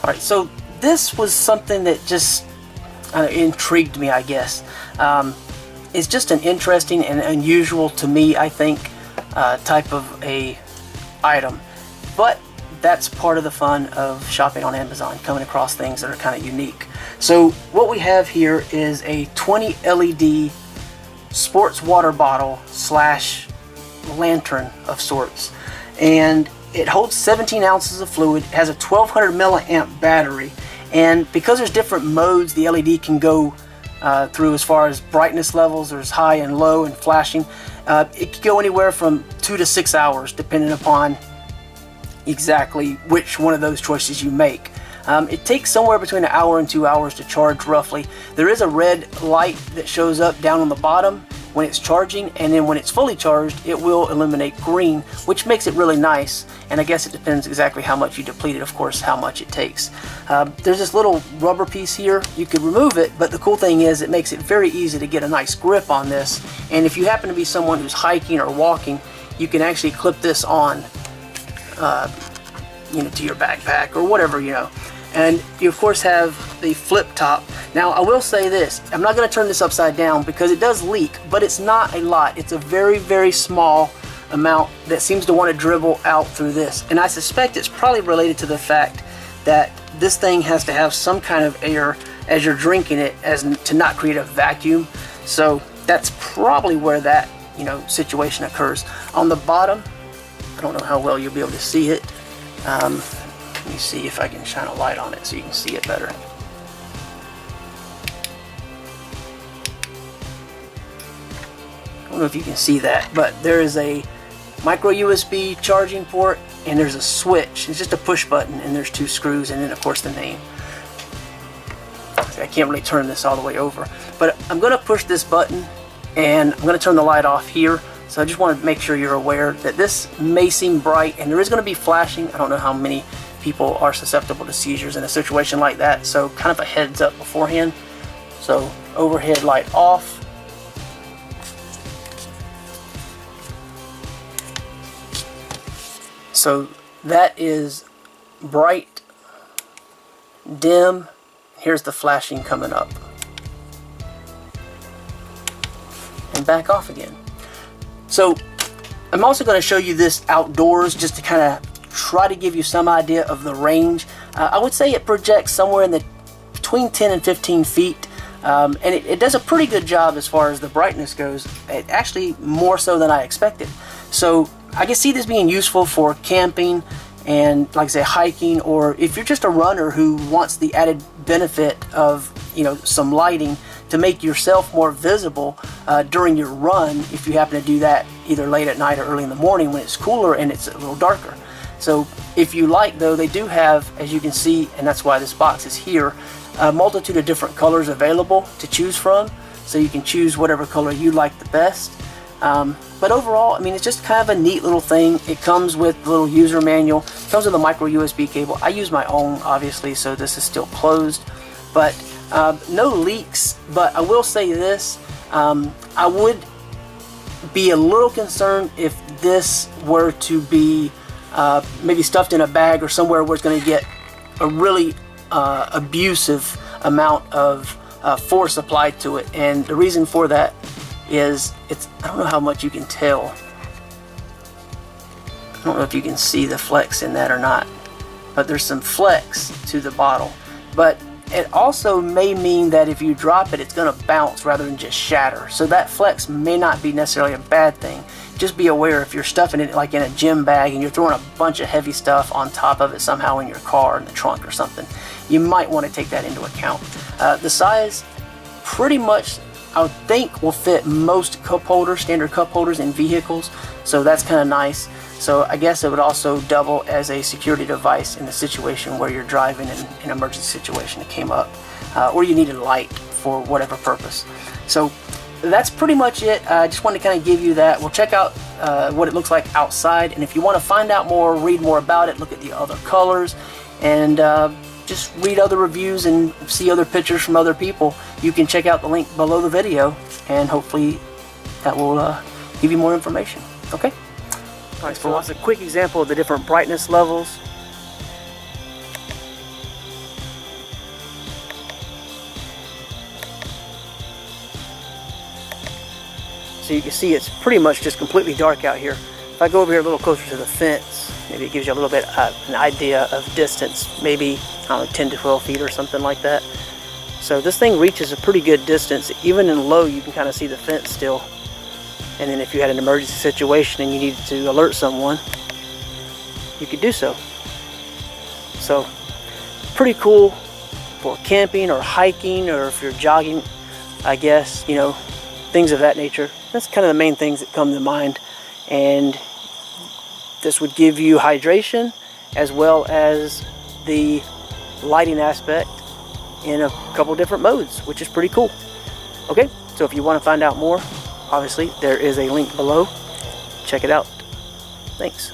Alright, so this was something that just intrigued me, I guess. It's just an interesting and unusual to me, I think, type of a item. But that's part of the fun of shopping on Amazon, coming across things that are kind of unique. So what we have here is a 20 LED sports water bottle slash lantern of sorts, and it holds 17 ounces of fluid. It has a 1200 milliamp battery, and because there's different modes the LED can go through as far as brightness levels, there's high and low and flashing, it can go anywhere from 2 to 6 hours depending upon exactly which one of those choices you make. It takes somewhere between an hour and 2 hours to charge roughly. There is a red light that shows up down on the bottom when it's charging, and then when it's fully charged it will illuminate green, which makes it really nice. And I guess it depends exactly how much you deplete it, of course, how much it takes. There's this little rubber piece here. You could remove it, but the cool thing is it makes it very easy to get a nice grip on this. And if you happen to be someone who's hiking or walking, you can actually clip this on to your backpack or whatever, And you of course have the flip top. Now I will say this, I'm not going to turn this upside down because it does leak, but it's not a lot. It's a very, very small amount that seems to want to dribble out through this. And I suspect it's probably related to the fact that this thing has to have some kind of air as you're drinking it, as to not create a vacuum. So that's probably where that situation occurs. On the bottom, I don't know how well you'll be able to see it. Let me see if I can shine a light on it so you can see it better. I don't know if you can see that, but there is a micro USB charging port and there's a switch. It's just a push button and there's 2 screws and then of course the name. I can't really turn this all the way over, but I'm going to push this button and I'm going to turn the light off here. So I just want to make sure you're aware that this may seem bright and there is going to be flashing. I don't know how many people are susceptible to seizures in a situation like that, so kind of a heads up beforehand. So overhead light off. So that is bright, dim. Here's the flashing coming up. And back off again. So I'm also going to show you this outdoors just to kind of try to give you some idea of the range. I would say it projects somewhere in the between 10 and 15 feet. And it does a pretty good job as far as the brightness goes. It actually more so than I expected. So I can see this being useful for camping and, like I say, hiking, or if you're just a runner who wants the added benefit of some lighting to make yourself more visible during your run, if you happen to do that either late at night or early in the morning when it's cooler and it's a little darker. So if you like, though, they do have, as you can see, and that's why this box is here, a multitude of different colors available to choose from, so you can choose whatever color you like the best. But overall, I mean, it's just kind of a neat little thing. It comes with a little user manual. It comes with a micro USB cable. I use my own, obviously, so this is still closed. But no leaks. But I will say this, I would be a little concerned if this were to be maybe stuffed in a bag or somewhere where it's going to get a really abusive amount of force applied to it. And the reason for that is I don't know how much you can tell. I don't know if you can see the flex in that or not, but there's some flex to the bottle. But it also may mean that if you drop it, it's going to bounce rather than just shatter. So that flex may not be necessarily a bad thing. Just be aware if you're stuffing it like in a gym bag and you're throwing a bunch of heavy stuff on top of it somehow in your car, in the trunk or something, you might want to take that into account. The size pretty much, I would think, will fit most cup holders, standard cup holders in vehicles, so that's kind of nice. So I guess it would also double as a security device in a situation where you're driving in an emergency situation that came up, or you needed light for whatever purpose. So that's pretty much it. I just wanted to kind of give you that. We'll check out what it looks like outside, and if you want to find out more, read more about it, look at the other colors, and just read other reviews and see other pictures from other people, you can check out the link below the video, and hopefully that will give you more information. Okay? Alright, so that's a quick example of the different brightness levels. So you can see it's pretty much just completely dark out here. If I go over here a little closer to the fence, maybe it gives you a little bit an idea of distance, maybe, I don't know, 10 to 12 feet or something like that. So this thing reaches a pretty good distance. Even in low, you can kind of see the fence still. And then if you had an emergency situation and you needed to alert someone, you could do so. So pretty cool for camping or hiking, or if you're jogging, I guess, you know, things of that nature. That's kind of the main things that come to mind. And this would give you hydration as well as the lighting aspect in a couple different modes, which is pretty cool. Okay, so if you want to find out more, obviously there is a link below. Check it out. Thanks.